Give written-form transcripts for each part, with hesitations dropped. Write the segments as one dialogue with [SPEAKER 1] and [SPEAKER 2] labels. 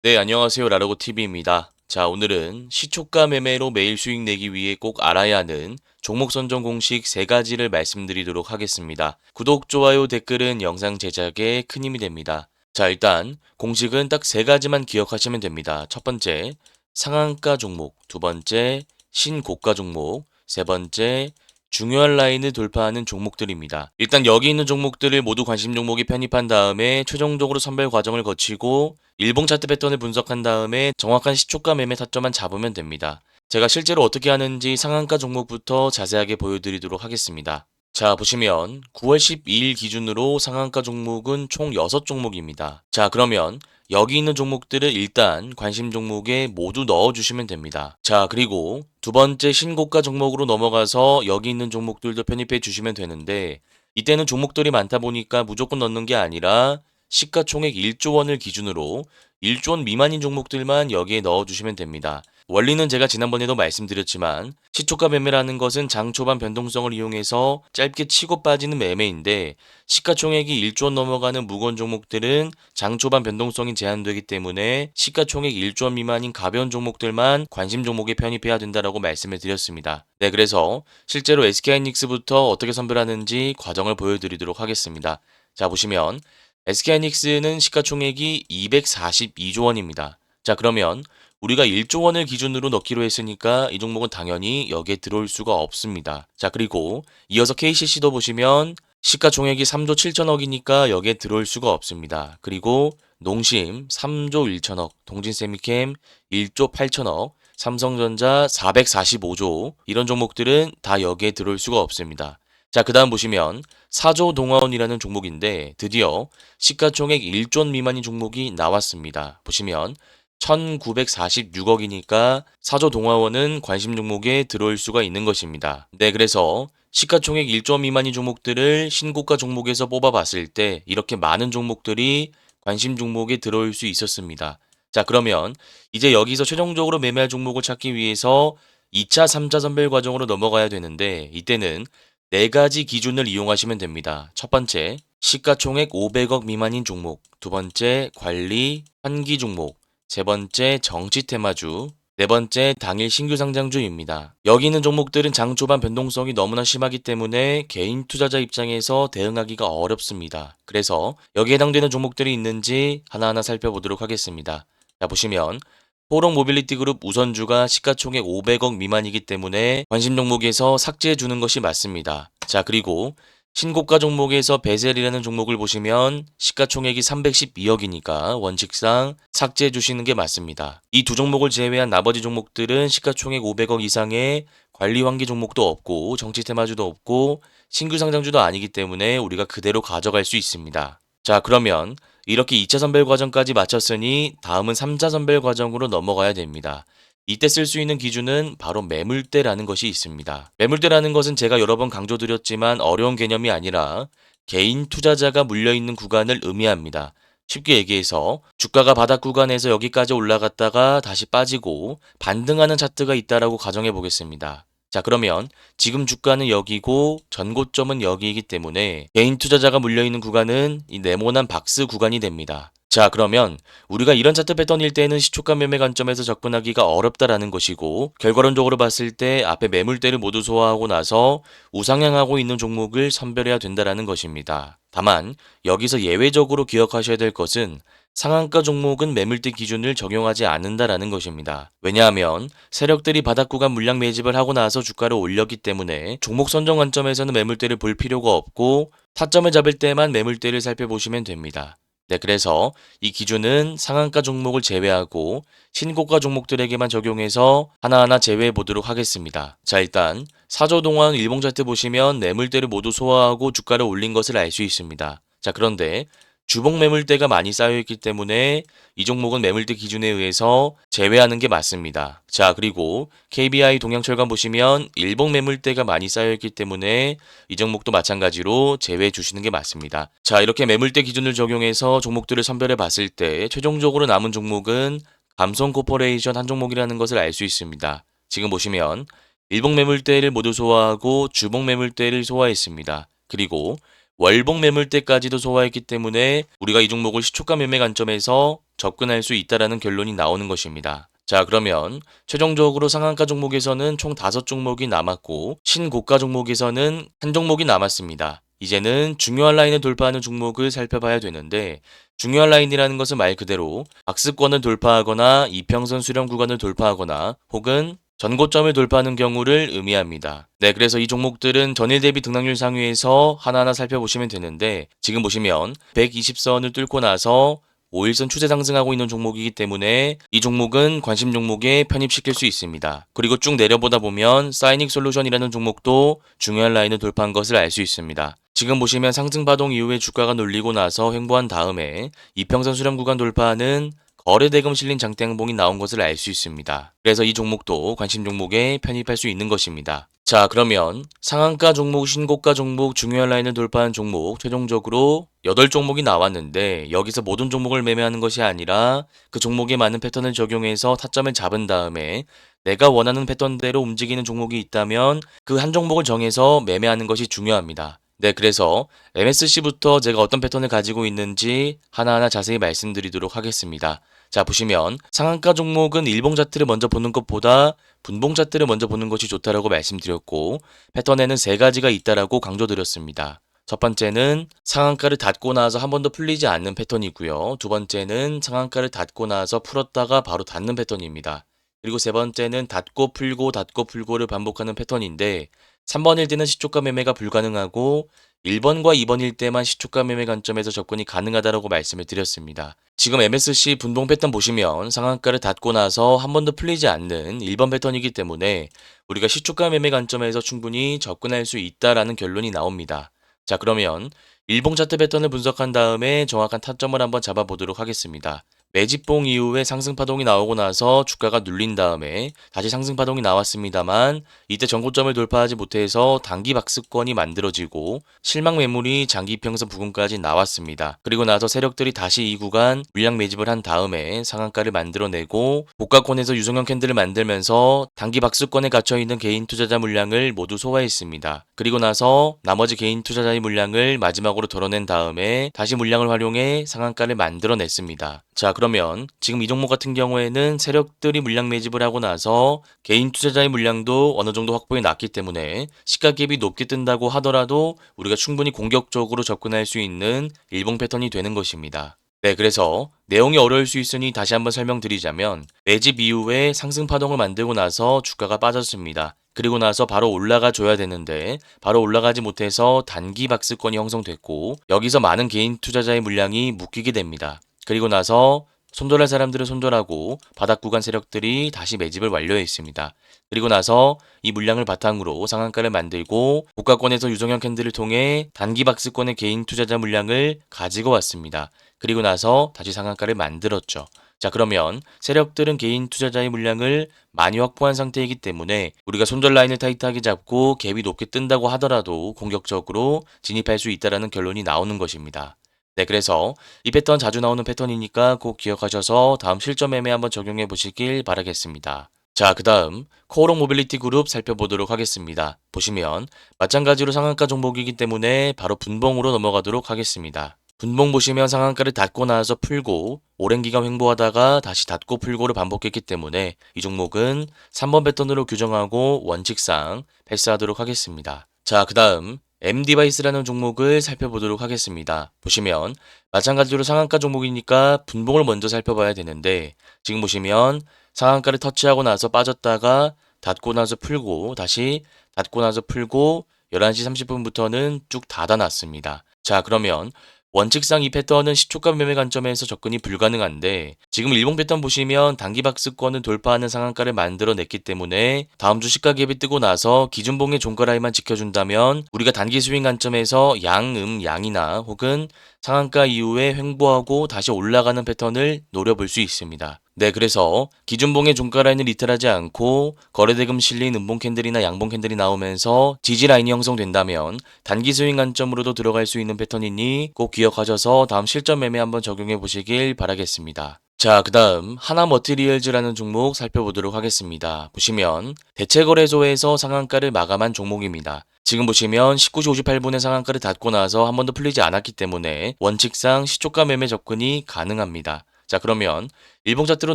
[SPEAKER 1] 네, 안녕하세요. 라로고TV입니다. 자, 오늘은 시초가 매매로 매일 수익 내기 위해 꼭 알아야 하는 종목 선정 공식 3가지를 말씀드리도록 하겠습니다. 구독, 좋아요, 댓글은 영상 제작에 큰 힘이 됩니다. 자, 일단 공식은 딱 3가지만 기억하시면 됩니다. 첫 번째, 상한가 종목, 두 번째, 신고가 종목, 세 번째, 중요한 라인을 돌파하는 종목들입니다. 일단 여기 있는 종목들을 모두 관심 종목에 편입한 다음에 최종적으로 선별 과정을 거치고 일봉 차트 패턴을 분석한 다음에 정확한 시초가 매매 타점만 잡으면 됩니다. 제가 실제로 어떻게 하는지 상한가 종목부터 자세하게 보여드리도록 하겠습니다. 자, 보시면 9월 12일 기준으로 상한가 종목은 총 6종목입니다. 자, 그러면 여기 있는 종목들을 일단 관심 종목에 모두 넣어주시면 됩니다. 자, 그리고 두 번째 신고가 종목으로 넘어가서 여기 있는 종목들도 편입해 주시면 되는데 이때는 종목들이 많다 보니까 무조건 넣는 게 아니라 시가총액 1조 원을 기준으로 1조 원 미만인 종목들만 여기에 넣어주시면 됩니다. 원리는 제가 지난번에도 말씀드렸지만 시초가 매매라는 것은 장 초반 변동성을 이용해서 짧게 치고 빠지는 매매인데 시가총액이 1조 원 넘어가는 무거운 종목들은 장 초반 변동성이 제한되기 때문에 시가총액 1조 원 미만인 가벼운 종목들만 관심 종목에 편입해야 된다라고 말씀을 드렸습니다. 네, 그래서 실제로 SK하이닉스부터 어떻게 선별하는지 과정을 보여드리도록 하겠습니다. 자, 보시면 SK하이닉스는 시가총액이 242조 원입니다. 자, 그러면 우리가 1조 원을 기준으로 넣기로 했으니까 이 종목은 당연히 여기에 들어올 수가 없습니다. 자, 그리고 이어서 KCC도 보시면 시가총액이 3조 7천억이니까 여기에 들어올 수가 없습니다. 그리고 농심 3조 1천억, 동진세미캠 1조 8천억, 삼성전자 445조 이런 종목들은 다 여기에 들어올 수가 없습니다. 자, 그 다음 보시면 4조 동아원이라는 종목인데 드디어 시가총액 1조 원 미만인 종목이 나왔습니다. 보시면 1946억이니까 4조 동아원은 관심 종목에 들어올 수가 있는 것입니다. 네, 그래서 시가총액 1조 원 미만인 종목들을 신고가 종목에서 뽑아봤을 때 이렇게 많은 종목들이 관심 종목에 들어올 수 있었습니다. 자, 그러면 이제 여기서 최종적으로 매매할 종목을 찾기 위해서 2차, 3차 선별 과정으로 넘어가야 되는데 이때는 4가지 기준을 이용하시면 됩니다. 첫 번째, 시가총액 500억 미만인 종목. 두 번째, 관리, 환기 종목. 세 번째, 정치 테마주. 네 번째, 당일 신규 상장주입니다. 여기 있는 종목들은 장 초반 변동성이 너무나 심하기 때문에 개인 투자자 입장에서 대응하기가 어렵습니다. 그래서 여기에 해당되는 종목들이 있는지 하나하나 살펴보도록 하겠습니다. 자, 보시면 포록 모빌리티 그룹 우선주가 시가총액 500억 미만이기 때문에 관심 종목에서 삭제해 주는 것이 맞습니다. 자, 그리고 신고가 종목에서 베젤이라는 종목을 보시면 시가총액이 312억이니까 원칙상 삭제해 주시는 게 맞습니다. 이 두 종목을 제외한 나머지 종목들은 시가총액 500억 이상의 관리 환기 종목도 없고 정치 테마주도 없고 신규 상장주도 아니기 때문에 우리가 그대로 가져갈 수 있습니다. 자, 그러면 이렇게 2차 선별 과정까지 마쳤으니 다음은 3차 선별 과정으로 넘어가야 됩니다. 이때 쓸 수 있는 기준은 바로 매물대라는 것이 있습니다. 매물대라는 것은 제가 여러 번 강조드렸지만 어려운 개념이 아니라 개인 투자자가 물려있는 구간을 의미합니다. 쉽게 얘기해서 주가가 바닥 구간에서 여기까지 올라갔다가 다시 빠지고 반등하는 차트가 있다라고 가정해 보겠습니다. 자, 그러면 지금 주가는 여기고 전고점은 여기이기 때문에 개인 투자자가 물려있는 구간은 이 네모난 박스 구간이 됩니다. 자, 그러면 우리가 이런 차트 패턴일 때는 시초가 매매 관점에서 접근하기가 어렵다라는 것이고 결과론적으로 봤을 때 앞에 매물대를 모두 소화하고 나서 우상향하고 있는 종목을 선별해야 된다라는 것입니다. 다만 여기서 예외적으로 기억하셔야 될 것은 상한가 종목은 매물대 기준을 적용하지 않는다라는 것입니다. 왜냐하면 세력들이 바닥 구간 물량 매집을 하고 나서 주가를 올렸기 때문에 종목 선정 관점에서는 매물대를 볼 필요가 없고 타점을 잡을 때만 매물대를 살펴보시면 됩니다. 네, 그래서 이 기준은 상한가 종목을 제외하고 신고가 종목들에게만 적용해서 하나하나 제외해 보도록 하겠습니다. 자, 일단 4조 동안 일봉 차트 보시면 매물대를 모두 소화하고 주가를 올린 것을 알 수 있습니다. 자, 그런데 주봉 매물대가 많이 쌓여있기 때문에 이 종목은 매물대 기준에 의해서 제외하는 게 맞습니다. 자, 그리고 KBI 동양철강 보시면 일봉 매물대가 많이 쌓여있기 때문에 이 종목도 마찬가지로 제외해 주시는 게 맞습니다. 자, 이렇게 매물대 기준을 적용해서 종목들을 선별해 봤을 때 최종적으로 남은 종목은 감손코퍼레이션 한 종목이라는 것을 알 수 있습니다. 지금 보시면 일봉 매물대를 모두 소화하고 주봉 매물대를 소화했습니다. 그리고 월봉 매물대까지도 소화했기 때문에 우리가 이 종목을 시초가 매매 관점에서 접근할 수 있다라는 결론이 나오는 것입니다. 자, 그러면 최종적으로 상한가 종목에서는 총 5종목이 남았고 신고가 종목에서는 한 종목이 남았습니다. 이제는 중요한 라인을 돌파하는 종목을 살펴봐야 되는데, 중요한 라인이라는 것은 말 그대로 박스권을 돌파하거나 이평선 수렴 구간을 돌파하거나 혹은 전고점을 돌파하는 경우를 의미합니다. 네, 그래서 이 종목들은 전일 대비 등락률 상위에서 하나하나 살펴보시면 되는데, 지금 보시면 120선을 뚫고 나서 5일선 추세 상승하고 있는 종목이기 때문에 이 종목은 관심 종목에 편입시킬 수 있습니다. 그리고 쭉 내려보다 보면 사이닉 솔루션이라는 종목도 중요한 라인을 돌파한 것을 알 수 있습니다. 지금 보시면 상승 파동 이후에 주가가 눌리고 나서 횡보한 다음에 이평선 수렴 구간 돌파하는 거래대금 실린 장대 양봉이 나온 것을 알 수 있습니다. 그래서 이 종목도 관심 종목에 편입할 수 있는 것입니다. 자, 그러면 상한가 종목, 신고가 종목, 중요한 라인을 돌파한 종목 최종적으로 8종목이 나왔는데, 여기서 모든 종목을 매매하는 것이 아니라 그 종목에 맞는 패턴을 적용해서 타점을 잡은 다음에 내가 원하는 패턴대로 움직이는 종목이 있다면 그 한 종목을 정해서 매매하는 것이 중요합니다. 네, 그래서 MSC부터 제가 어떤 패턴을 가지고 있는지 하나하나 자세히 말씀드리도록 하겠습니다. 자, 보시면 상한가 종목은 일봉 차트를 먼저 보는 것보다 분봉 차트를 먼저 보는 것이 좋다라고 말씀드렸고, 패턴에는 3가지가 있다라고 강조드렸습니다. 첫 번째는 상한가를 닫고 나서 한 번도 풀리지 않는 패턴이고요. 두 번째는 상한가를 닫고 나서 풀었다가 바로 닫는 패턴입니다. 그리고 세 번째는 닫고 풀고를 반복하는 패턴인데, 3번일 때는 시초가 매매가 불가능하고 1번과 2번일 때만 시초가 매매 관점에서 접근이 가능하다라고 말씀을 드렸습니다. 지금 MSC 분봉 패턴 보시면 상한가를 닫고 나서 한 번도 풀리지 않는 1번 패턴이기 때문에 우리가 시초가 매매 관점에서 충분히 접근할 수 있다라는 결론이 나옵니다. 자, 그러면 일봉 차트 패턴을 분석한 다음에 정확한 타점을 한번 잡아보도록 하겠습니다. 매집봉 이후에 상승 파동이 나오고 나서 주가가 눌린 다음에 다시 상승 파동이 나왔습니다만, 이때 전고점을 돌파하지 못해서 단기 박스권이 만들어지고 실망 매물이 장기 이평선 부근까지 나왔습니다. 그리고 나서 세력들이 다시 이 구간 물량 매집을 한 다음에 상한가를 만들어내고 고가권에서 유성형 캔들을 만들면서 단기 박스권에 갇혀있는 개인 투자자 물량을 모두 소화했습니다. 그리고 나서 나머지 개인 투자자의 물량을 마지막으로 덜어낸 다음에 다시 물량을 활용해 상한가를 만들어냈습니다. 자, 그러면 지금 이 종목 같은 경우에는 세력들이 물량 매집을 하고 나서 개인 투자자의 물량도 어느 정도 확보해 놨기 때문에 시가 갭이 높게 뜬다고 하더라도 우리가 충분히 공격적으로 접근할 수 있는 일봉 패턴이 되는 것입니다. 네, 그래서 내용이 어려울 수 있으니 다시 한번 설명드리자면, 매집 이후에 상승 파동을 만들고 나서 주가가 빠졌습니다. 그리고 나서 바로 올라가 줘야 되는데 바로 올라가지 못해서 단기 박스권이 형성됐고, 여기서 많은 개인 투자자의 물량이 묶이게 됩니다. 그리고 나서 손절할 사람들은 손절하고 바닥 구간 세력들이 다시 매집을 완료했습니다. 그리고 나서 이 물량을 바탕으로 상한가를 만들고 고가권에서 유성형 캔들을 통해 단기 박스권의 개인 투자자 물량을 가지고 왔습니다. 그리고 나서 다시 상한가를 만들었죠. 자, 그러면 세력들은 개인 투자자의 물량을 많이 확보한 상태이기 때문에 우리가 손절 라인을 타이트하게 잡고 갭이 높게 뜬다고 하더라도 공격적으로 진입할 수 있다는 결론이 나오는 것입니다. 네, 그래서 이 패턴 자주 나오는 패턴이니까 꼭 기억하셔서 다음 실전 매매 한번 적용해 보시길 바라겠습니다. 자, 그 다음 코오롱 모빌리티 그룹 살펴보도록 하겠습니다. 보시면 마찬가지로 상한가 종목이기 때문에 바로 분봉으로 넘어가도록 하겠습니다. 분봉 보시면 상한가를 닫고 나서 풀고 오랜 기간 횡보하다가 다시 닫고 풀고를 반복했기 때문에 이 종목은 3번 패턴으로 규정하고 원칙상 패스하도록 하겠습니다. 자, 그 다음 M디바이스라는 종목을 살펴보도록 하겠습니다. 보시면 마찬가지로 상한가 종목이니까 분봉을 먼저 살펴봐야 되는데, 지금 보시면 상한가를 터치하고 나서 빠졌다가 닫고 나서 풀고 다시 닫고 나서 풀고 11시 30분부터는 쭉 닫아놨습니다. 자, 그러면 원칙상 이 패턴은 시초가 매매 관점에서 접근이 불가능한데, 지금 일봉 패턴 보시면 단기 박스권을 돌파하는 상한가를 만들어냈기 때문에 다음 주 시가 갭이 뜨고 나서 기준봉의 종가 라인만 지켜준다면 우리가 단기 스윙 관점에서 양이나 혹은 상한가 이후에 횡보하고 다시 올라가는 패턴을 노려볼 수 있습니다. 네, 그래서 기준봉의 종가 라인을 이탈하지 않고 거래대금 실린 음봉 캔들이나 양봉 캔들이 나오면서 지지 라인이 형성된다면 단기 스윙 관점으로도 들어갈 수 있는 패턴이니 꼭 기억하셔서 다음 실전 매매 한번 적용해 보시길 바라겠습니다. 자, 그 다음 하나머티리얼즈라는 종목 살펴보도록 하겠습니다. 보시면 대체거래소에서 상한가를 마감한 종목입니다. 지금 보시면 19시 58분에 상한가를 닫고 나서 한 번도 풀리지 않았기 때문에 원칙상 시초가 매매 접근이 가능합니다. 자, 그러면 일봉 차트로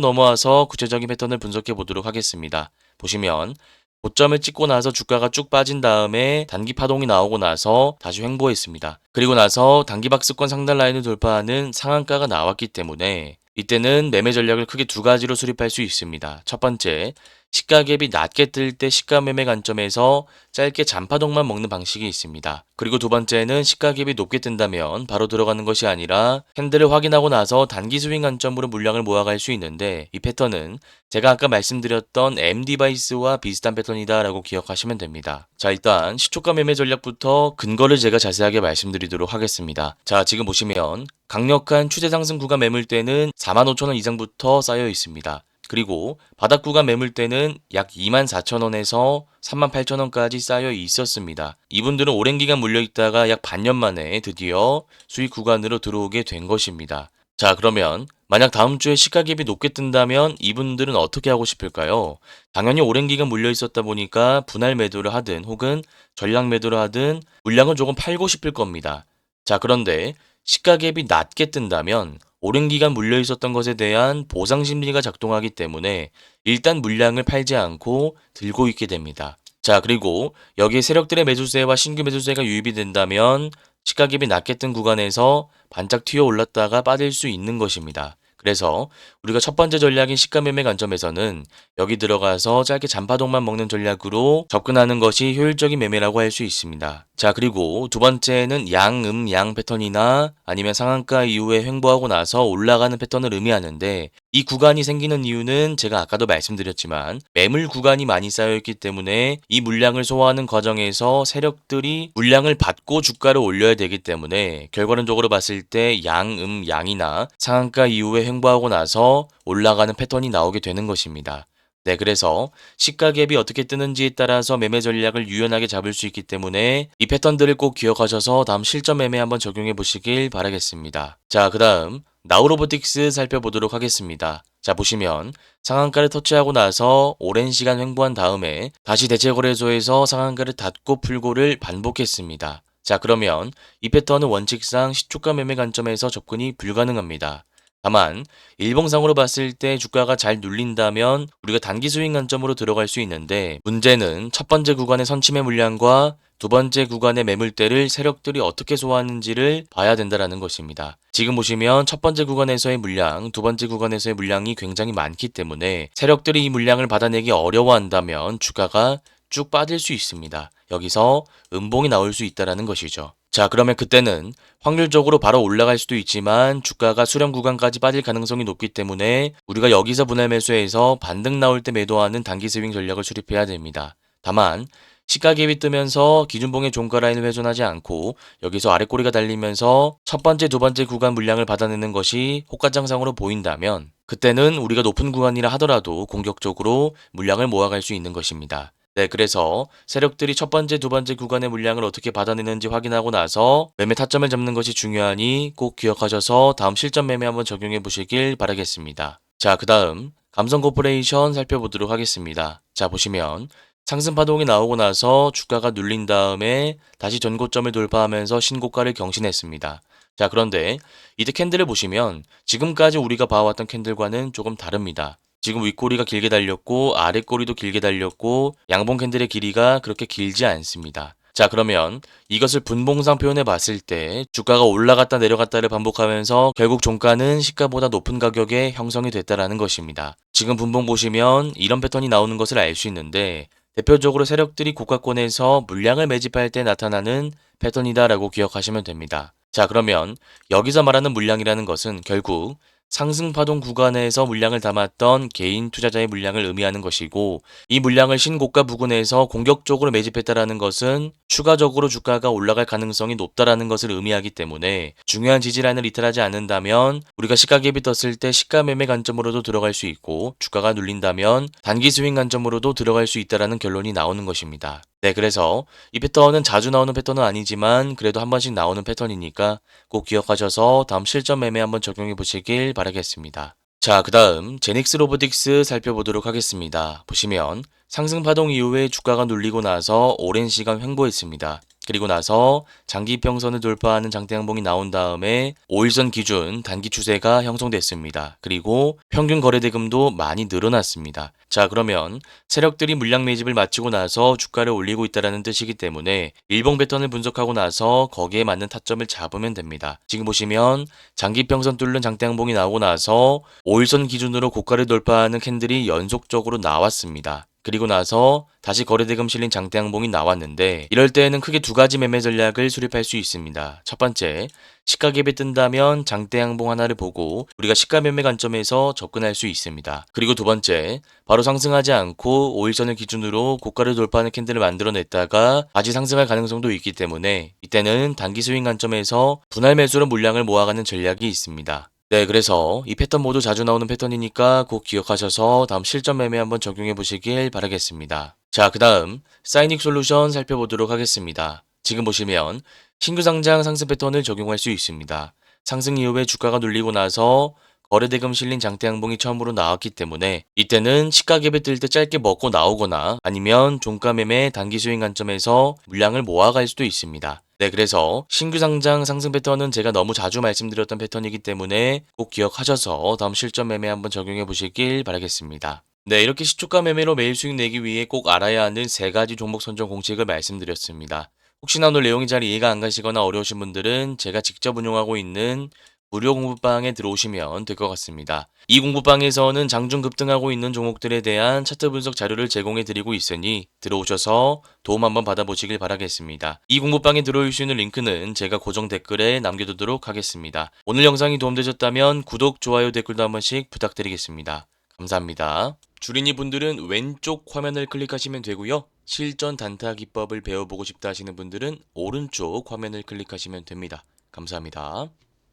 [SPEAKER 1] 넘어와서 구체적인 패턴을 분석해 보도록 하겠습니다. 보시면 고점을 찍고 나서 주가가 쭉 빠진 다음에 단기 파동이 나오고 나서 다시 횡보했습니다. 그리고 나서 단기 박스권 상단 라인을 돌파하는 상한가가 나왔기 때문에 이때는 매매 전략을 크게 두 가지로 수립할 수 있습니다. 첫 번째, 시가 갭이 낮게 뜰 때 시가 매매 관점에서 짧게 잔파동만 먹는 방식이 있습니다. 그리고 두 번째는 시가 갭이 높게 뜬다면 바로 들어가는 것이 아니라 캔들을 확인하고 나서 단기 스윙 관점으로 물량을 모아갈 수 있는데, 이 패턴은 제가 아까 말씀드렸던 M 디바이스와 비슷한 패턴이다 라고 기억하시면 됩니다. 자, 일단 시초가 매매 전략부터 근거를 제가 자세하게 말씀드리도록 하겠습니다. 자, 지금 보시면 강력한 추세 상승 구간 매물대는 45,000원 이상부터 쌓여 있습니다. 그리고 바닥 구간 매물대는 약 24,000원에서 38,000원까지 쌓여 있었습니다. 이분들은 오랜 기간 물려 있다가 약 반년 만에 드디어 수익 구간으로 들어오게 된 것입니다. 자, 그러면 만약 다음 주에 시가 갭이 높게 뜬다면 이분들은 어떻게 하고 싶을까요? 당연히 오랜 기간 물려 있었다 보니까 분할 매도를 하든 혹은 전량 매도를 하든 물량은 조금 팔고 싶을 겁니다. 자, 그런데 시가 갭이 낮게 뜬다면 오랜 기간 물려 있었던 것에 대한 보상 심리가 작동하기 때문에 일단 물량을 팔지 않고 들고 있게 됩니다. 자, 그리고 여기에 세력들의 매수세와 신규 매수세가 유입이 된다면 시가 갭이 낮게 뜬 구간에서 반짝 튀어 올랐다가 빠질 수 있는 것입니다. 그래서 우리가 첫 번째 전략인 시가 매매 관점에서는 여기 들어가서 짧게 잔파동만 먹는 전략으로 접근하는 것이 효율적인 매매라고 할 수 있습니다. 자, 그리고 두 번째는 양 패턴이나 아니면 상한가 이후에 횡보하고 나서 올라가는 패턴을 의미하는데, 이 구간이 생기는 이유는 제가 아까도 말씀드렸지만 매물 구간이 많이 쌓여있기 때문에 이 물량을 소화하는 과정에서 세력들이 물량을 받고 주가를 올려야 되기 때문에 결과론적으로 봤을 때 양이나 상한가 이후에 횡보하고 나서 올라가는 패턴이 나오게 되는 것입니다. 네, 그래서 시가 갭이 어떻게 뜨는지에 따라서 매매 전략을 유연하게 잡을 수 있기 때문에 이 패턴들을 꼭 기억하셔서 다음 실전 매매 한번 적용해 보시길 바라겠습니다. 자, 그 다음 나우로보틱스 살펴보도록 하겠습니다. 자, 보시면 상한가를 터치하고 나서 오랜 시간 횡보한 다음에 다시 대체거래소에서 상한가를 닫고 풀고를 반복했습니다. 자, 그러면 이 패턴은 원칙상 시초가 매매 관점에서 접근이 불가능합니다. 다만 일봉상으로 봤을 때 주가가 잘 눌린다면 우리가 단기 스윙 관점으로 들어갈 수 있는데, 문제는 첫 번째 구간의 선침해 물량과 두 번째 구간의 매물대를 세력들이 어떻게 소화하는지를 봐야 된다는 것입니다. 지금 보시면 첫 번째 구간에서의 물량, 두 번째 구간에서의 물량이 굉장히 많기 때문에 세력들이 이 물량을 받아내기 어려워한다면 주가가 쭉 빠질 수 있습니다. 여기서 음봉이 나올 수 있다는 것이죠. 자, 그러면 그때는 확률적으로 바로 올라갈 수도 있지만 주가가 수렴 구간까지 빠질 가능성이 높기 때문에 우리가 여기서 분할 매수해서 반등 나올 때 매도하는 단기 스윙 전략을 수립해야 됩니다. 다만 시가 갭이 뜨면서 기준봉의 종가 라인을 훼손하지 않고 여기서 아랫꼬리가 달리면서 첫 번째, 두 번째 구간 물량을 받아내는 것이 호가장상으로 보인다면 그때는 우리가 높은 구간이라 하더라도 공격적으로 물량을 모아갈 수 있는 것입니다. 네, 그래서 세력들이 첫 번째, 두 번째 구간의 물량을 어떻게 받아내는지 확인하고 나서 매매 타점을 잡는 것이 중요하니 꼭 기억하셔서 다음 실전 매매 한번 적용해 보시길 바라겠습니다. 자, 그 다음 감성코퍼레이션 살펴보도록 하겠습니다. 자, 보시면 상승 파동이 나오고 나서 주가가 눌린 다음에 다시 전고점을 돌파하면서 신고가를 경신했습니다. 자, 그런데 이때 캔들을 보시면 지금까지 우리가 봐왔던 캔들과는 조금 다릅니다. 지금 윗꼬리가 길게 달렸고 아랫꼬리도 길게 달렸고 양봉 캔들의 길이가 그렇게 길지 않습니다. 자, 그러면 이것을 분봉상 표현해 봤을 때 주가가 올라갔다 내려갔다를 반복하면서 결국 종가는 시가보다 높은 가격에 형성이 됐다라는 것입니다. 지금 분봉 보시면 이런 패턴이 나오는 것을 알 수 있는데, 대표적으로 세력들이 고가권에서 물량을 매집할 때 나타나는 패턴이다라고 기억하시면 됩니다. 자, 그러면 여기서 말하는 물량이라는 것은 결국 상승 파동 구간에서 물량을 담았던 개인 투자자의 물량을 의미하는 것이고, 이 물량을 신고가 부근에서 공격적으로 매집했다라는 것은 추가적으로 주가가 올라갈 가능성이 높다라는 것을 의미하기 때문에 중요한 지지라인을 이탈하지 않는다면 우리가 시가 갭이 떴을 때 시가 매매 관점으로도 들어갈 수 있고, 주가가 눌린다면 단기 스윙 관점으로도 들어갈 수 있다라는 결론이 나오는 것입니다. 네, 그래서 이 패턴은 자주 나오는 패턴은 아니지만 그래도 한 번씩 나오는 패턴이니까 꼭 기억하셔서 다음 실전 매매 한번 적용해 보시길 바라겠습니다. 자, 그 다음 제닉스 로보틱스 살펴보도록 하겠습니다. 보시면 상승 파동 이후에 주가가 눌리고 나서 오랜 시간 횡보했습니다. 그리고 나서 장기 이평선을 돌파하는 장대양봉이 나온 다음에 5일선 기준 단기 추세가 형성됐습니다. 그리고 평균 거래대금도 많이 늘어났습니다. 자, 그러면 세력들이 물량 매집을 마치고 나서 주가를 올리고 있다는 뜻이기 때문에 일봉 패턴을 분석하고 나서 거기에 맞는 타점을 잡으면 됩니다. 지금 보시면 장기 이평선 뚫는 장대양봉이 나오고 나서 5일선 기준으로 고가를 돌파하는 캔들이 연속적으로 나왔습니다. 그리고 나서 다시 거래대금 실린 장대양봉이 나왔는데 이럴 때에는 크게 두 가지 매매 전략을 수립할 수 있습니다. 첫 번째, 시가갭이 뜬다면 장대양봉 하나를 보고 우리가 시가 매매 관점에서 접근할 수 있습니다. 그리고 두 번째, 바로 상승하지 않고 5일선을 기준으로 고가를 돌파하는 캔들을 만들어냈다가 다시 상승할 가능성도 있기 때문에 이때는 단기 스윙 관점에서 분할 매수로 물량을 모아가는 전략이 있습니다. 네, 그래서 이 패턴 모두 자주 나오는 패턴이니까 꼭 기억하셔서 다음 실전 매매 한번 적용해 보시길 바라겠습니다. 자, 그 다음 사이닉 솔루션 살펴보도록 하겠습니다. 지금 보시면 신규 상장 상승 패턴을 적용할 수 있습니다. 상승 이후에 주가가 눌리고 나서 거래대금 실린 장대양봉이 처음으로 나왔기 때문에 이때는 시가갭에 뜰 때 짧게 먹고 나오거나 아니면 종가 매매 단기 스윙 관점에서 물량을 모아갈 수도 있습니다. 네, 그래서 신규 상장 상승 패턴은 제가 너무 자주 말씀드렸던 패턴이기 때문에 꼭 기억하셔서 다음 실전 매매 한번 적용해 보시길 바라겠습니다. 네, 이렇게 시초가 매매로 매일 수익 내기 위해 꼭 알아야 하는 세 가지 종목 선정 공식을 말씀드렸습니다. 혹시나 오늘 내용이 잘 이해가 안 가시거나 어려우신 분들은 제가 직접 운용하고 있는 무료 공부방에 들어오시면 될 것 같습니다. 이 공부방에서는 장중 급등하고 있는 종목들에 대한 차트 분석 자료를 제공해 드리고 있으니 들어오셔서 도움 한번 받아보시길 바라겠습니다. 이 공부방에 들어올 수 있는 링크는 제가 고정 댓글에 남겨두도록 하겠습니다. 오늘 영상이 도움되셨다면 구독, 좋아요, 댓글도 한 번씩 부탁드리겠습니다. 감사합니다. 주린이 분들은 왼쪽 화면을 클릭하시면 되고요. 실전 단타 기법을 배워보고 싶다 하시는 분들은 오른쪽 화면을 클릭하시면 됩니다. 감사합니다.